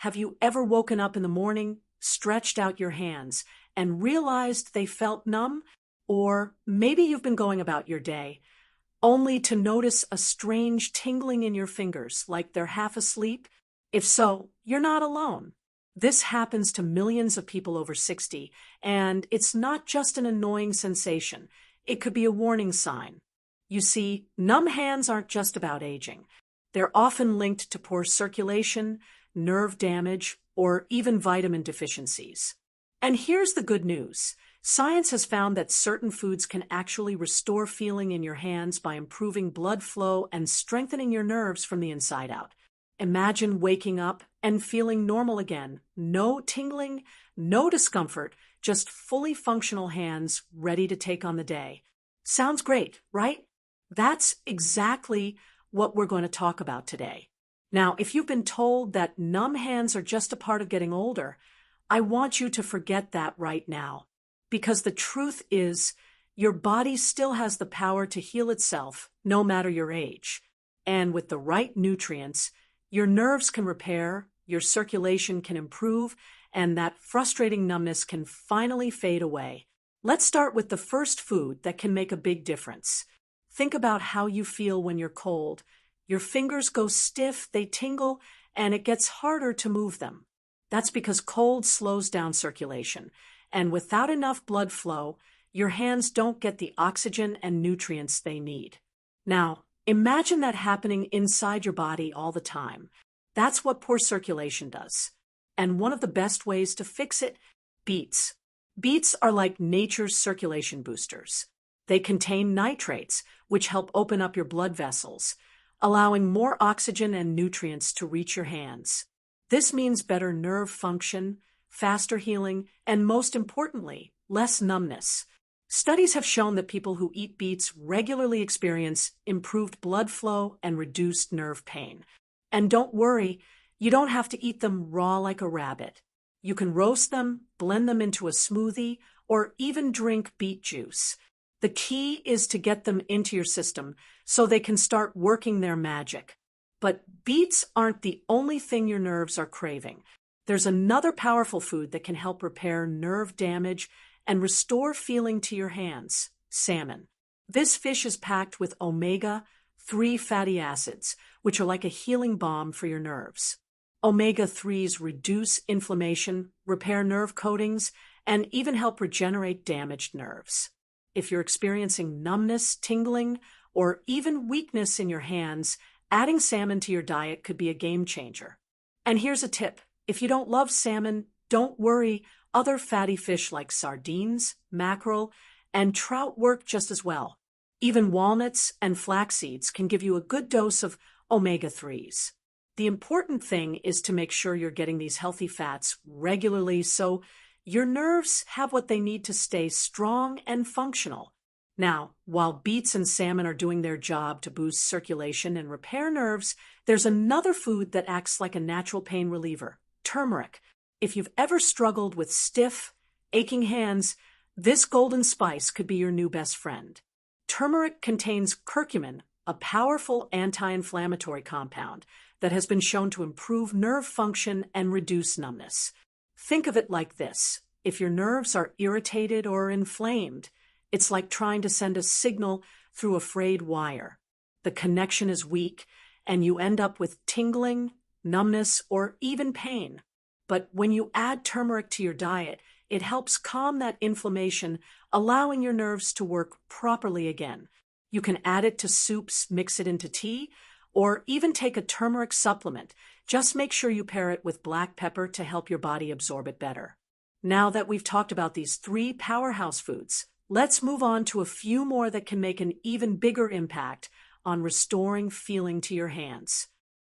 Have you ever woken up in the morning, stretched out your hands, and realized they felt numb? Or maybe you've been going about your day, only to notice a strange tingling in your fingers, like they're half asleep? If so, you're not alone. This happens to millions of people over 60, and it's not just an annoying sensation. It could be a warning sign. You see, numb hands aren't just about aging. They're often linked to poor circulation, nerve damage, or even vitamin deficiencies. And here's the good news. Science has found that certain foods can actually restore feeling in your hands by improving blood flow and strengthening your nerves from the inside out. Imagine waking up and feeling normal again. No tingling, no discomfort, just fully functional hands ready to take on the day. Sounds great, right? That's exactly what we're going to talk about today. Now, if you've been told that numb hands are just a part of getting older, I want you to forget that right now. Because the truth is, your body still has the power to heal itself, no matter your age. And with the right nutrients, your nerves can repair, your circulation can improve, and that frustrating numbness can finally fade away. Let's start with the first food that can make a big difference. Think about how you feel when you're cold. Your fingers go stiff, they tingle, and it gets harder to move them. That's because cold slows down circulation, and without enough blood flow, your hands don't get the oxygen and nutrients they need. Now, imagine that happening inside your body all the time. That's what poor circulation does. And one of the best ways to fix it, beets. Beets are like nature's circulation boosters. They contain nitrates, which help open up your blood vessels, allowing more oxygen and nutrients to reach your hands. This means better nerve function, faster healing, and most importantly, less numbness. Studies have shown that people who eat beets regularly experience improved blood flow and reduced nerve pain. And don't worry, you don't have to eat them raw like a rabbit. You can roast them, blend them into a smoothie, or even drink beet juice. The key is to get them into your system so they can start working their magic. But beets aren't the only thing your nerves are craving. There's another powerful food that can help repair nerve damage and restore feeling to your hands: salmon. This fish is packed with omega-3 fatty acids, which are like a healing balm for your nerves. Omega-3s reduce inflammation, repair nerve coatings, and even help regenerate damaged nerves. If you're experiencing numbness, tingling, or even weakness in your hands, adding salmon to your diet could be a game changer. And here's a tip. If you don't love salmon, don't worry. Other fatty fish like sardines, mackerel, and trout work just as well. Even walnuts and flax seeds can give you a good dose of omega-3s. The important thing is to make sure you're getting these healthy fats regularly so your nerves have what they need to stay strong and functional. Now, while beets and salmon are doing their job to boost circulation and repair nerves, there's another food that acts like a natural pain reliever: turmeric. If you've ever struggled with stiff, aching hands, this golden spice could be your new best friend. Turmeric contains curcumin, a powerful anti-inflammatory compound that has been shown to improve nerve function and reduce numbness. Think of it like this. If your nerves are irritated or inflamed, it's like trying to send a signal through a frayed wire. The connection is weak, and you end up with tingling, numbness, or even pain. But when you add turmeric to your diet, it helps calm that inflammation, allowing your nerves to work properly again. You can add it to soups, mix it into tea, or even take a turmeric supplement. Just make sure you pair it with black pepper to help your body absorb it better. Now that we've talked about these 3 powerhouse foods, let's move on to a few more that can make an even bigger impact on restoring feeling to your hands.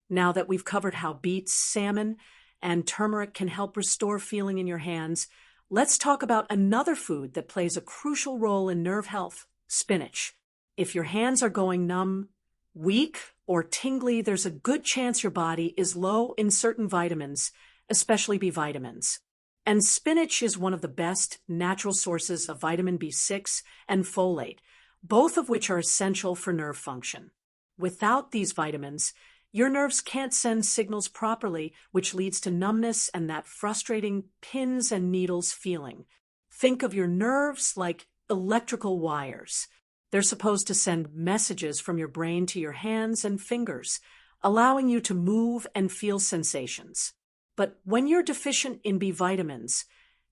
Now that we've covered how beets, salmon, and turmeric can help restore feeling in your hands, let's talk about another food that plays a crucial role in nerve health: spinach. If your hands are going numb, weak, or tingly, there's a good chance your body is low in certain vitamins, especially B vitamins. And spinach is one of the best natural sources of vitamin B6 and folate, both of which are essential for nerve function. Without these vitamins, your nerves can't send signals properly, which leads to numbness and that frustrating pins and needles feeling. Think of your nerves like electrical wires. They're supposed to send messages from your brain to your hands and fingers, allowing you to move and feel sensations. But when you're deficient in B vitamins,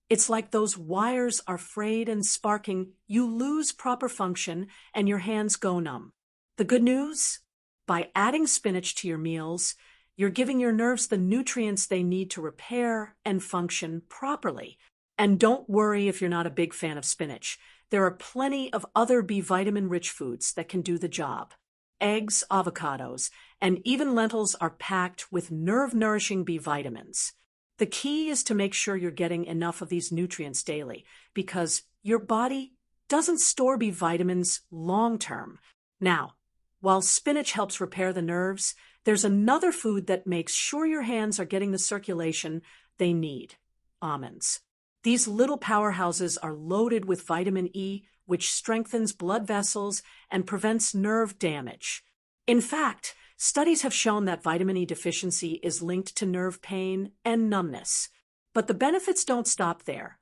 it's like those wires are frayed and sparking, you lose proper function, and your hands go numb. The good news? By adding spinach to your meals, you're giving your nerves the nutrients they need to repair and function properly. And don't worry if you're not a big fan of spinach. There are plenty of other B vitamin-rich foods that can do the job. Eggs, avocados, and even lentils are packed with nerve-nourishing B vitamins. The key is to make sure you're getting enough of these nutrients daily, because your body doesn't store B vitamins long-term. Now, while spinach helps repair the nerves, there's another food that makes sure your hands are getting the circulation they need: almonds. These little powerhouses are loaded with vitamin E, which strengthens blood vessels and prevents nerve damage. In fact, studies have shown that vitamin E deficiency is linked to nerve pain and numbness. But the benefits don't stop there.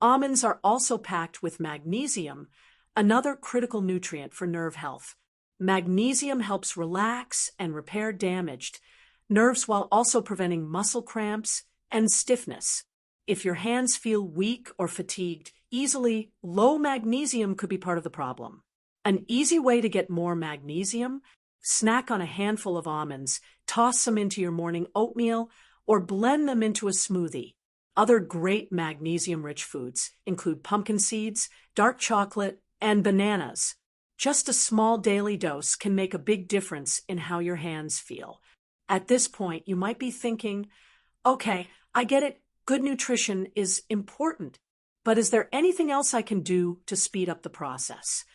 Almonds are also packed with magnesium, another critical nutrient for nerve health. Magnesium helps relax and repair damaged nerves while also preventing muscle cramps and stiffness. If your hands feel weak or fatigued easily, low magnesium could be part of the problem. An easy way to get more magnesium: snack on a handful of almonds, toss some into your morning oatmeal, or blend them into a smoothie. Other great magnesium-rich foods include pumpkin seeds, dark chocolate, and bananas. Just a small daily dose can make a big difference in how your hands feel. At this point, you might be thinking, okay, I get it, good nutrition is important, but is there anything else I can do to speed up the process?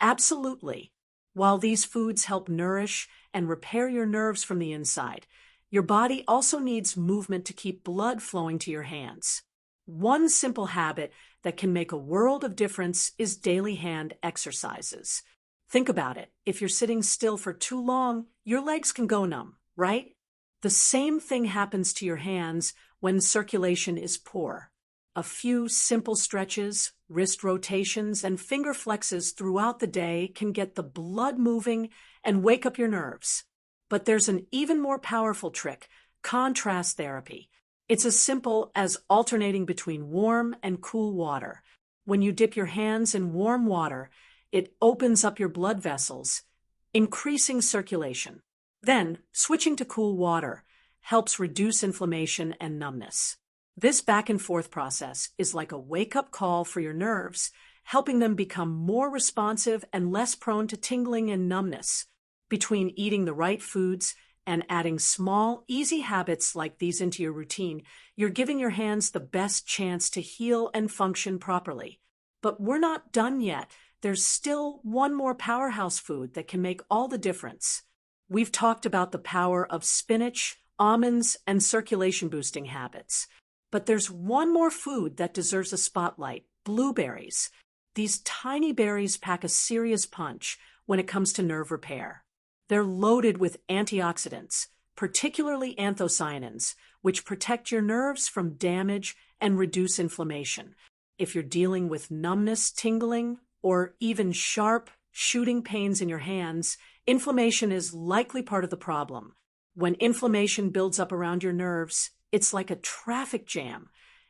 Absolutely. While these foods help nourish and repair your nerves from the inside, your body also needs movement to keep blood flowing to your hands. One simple habit that can make a world of difference is daily hand exercises. Think about it. If you're sitting still for too long, your legs can go numb, right? The same thing happens to your hands when circulation is poor. A few simple stretches, wrist rotations, and finger flexes throughout the day can get the blood moving and wake up your nerves. But there's an even more powerful trick: contrast therapy. It's as simple as alternating between warm and cool water. When you dip your hands in warm water, it opens up your blood vessels, increasing circulation. Then, switching to cool water helps reduce inflammation and numbness. This back-and-forth process is like a wake-up call for your nerves, helping them become more responsive and less prone to tingling and numbness. Between eating the right foods and adding small, easy habits like these into your routine, you're giving your hands the best chance to heal and function properly. But we're not done yet. There's still one more powerhouse food that can make all the difference. We've talked about the power of spinach, almonds, and circulation-boosting habits. But there's one more food that deserves a spotlight: blueberries. These tiny berries pack a serious punch when it comes to nerve repair. They're loaded with antioxidants, particularly anthocyanins, which protect your nerves from damage and reduce inflammation. If you're dealing with numbness, tingling, or even sharp, shooting pains in your hands, inflammation is likely part of the problem. When inflammation builds up around your nerves, it's like a traffic jam.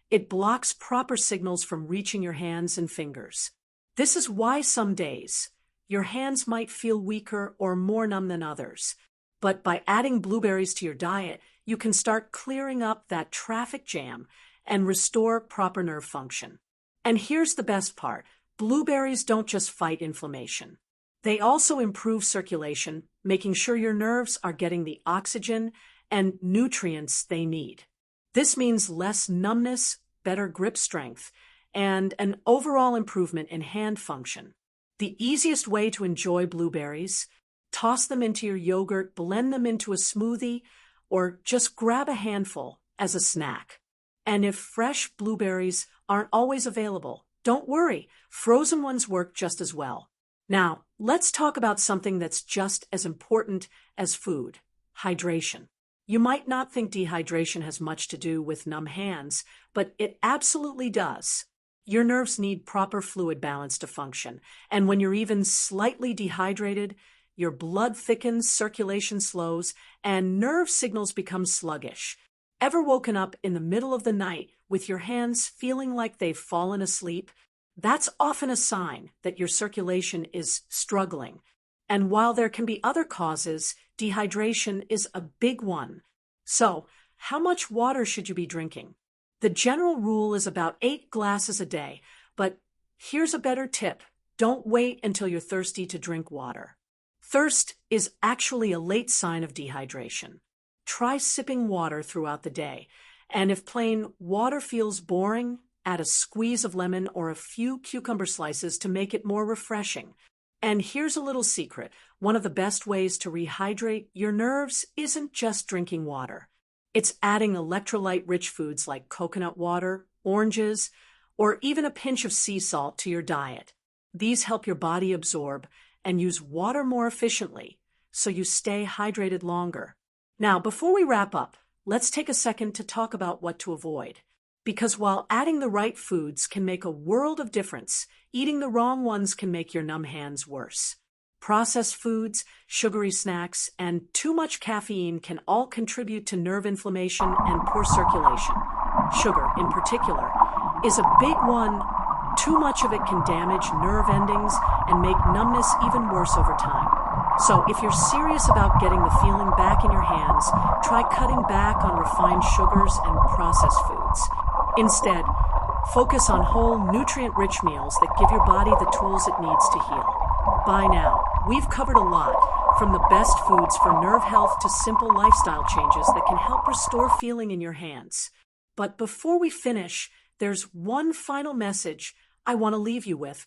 It blocks proper signals from reaching your hands and fingers. This is why some days your hands might feel weaker or more numb than others. But by adding blueberries to your diet, you can start clearing up that traffic jam and restore proper nerve function. And here's the best part: blueberries don't just fight inflammation. They also improve circulation, making sure your nerves are getting the oxygen and nutrients they need. This means less numbness, better grip strength, and an overall improvement in hand function. The easiest way to enjoy blueberries: toss them into your yogurt, blend them into a smoothie, or just grab a handful as a snack. And if fresh blueberries aren't always available, don't worry, frozen ones work just as well. Now, let's talk about something that's just as important as food: hydration. You might not think dehydration has much to do with numb hands, but it absolutely does. Your nerves need proper fluid balance to function, and when you're even slightly dehydrated, your blood thickens, circulation slows, and nerve signals become sluggish. Ever woken up in the middle of the night with your hands feeling like they've fallen asleep? That's often a sign that your circulation is struggling. And while there can be other causes, dehydration is a big one. So, how much water should you be drinking? The general rule is about 8 glasses a day, but here's a better tip. Don't wait until you're thirsty to drink water. Thirst is actually a late sign of dehydration. Try sipping water throughout the day, and if plain water feels boring, add a squeeze of lemon or a few cucumber slices to make it more refreshing. And here's a little secret. One of the best ways to rehydrate your nerves isn't just drinking water. It's adding electrolyte-rich foods like coconut water, oranges, or even a pinch of sea salt to your diet. These help your body absorb and use water more efficiently, so you stay hydrated longer. Now, before we wrap up, let's take a second to talk about what to avoid. Because while adding the right foods can make a world of difference, eating the wrong ones can make your numb hands worse. Processed foods, sugary snacks, and too much caffeine can all contribute to nerve inflammation and poor circulation. Sugar, in particular, is a big one. Too much of it can damage nerve endings and make numbness even worse over time. So if you're serious about getting the feeling back in your hands, try cutting back on refined sugars and processed foods. Instead, focus on whole, nutrient-rich meals that give your body the tools it needs to heal. By now, we've covered a lot, from the best foods for nerve health to simple lifestyle changes that can help restore feeling in your hands. But before we finish, there's one final message I want to leave you with.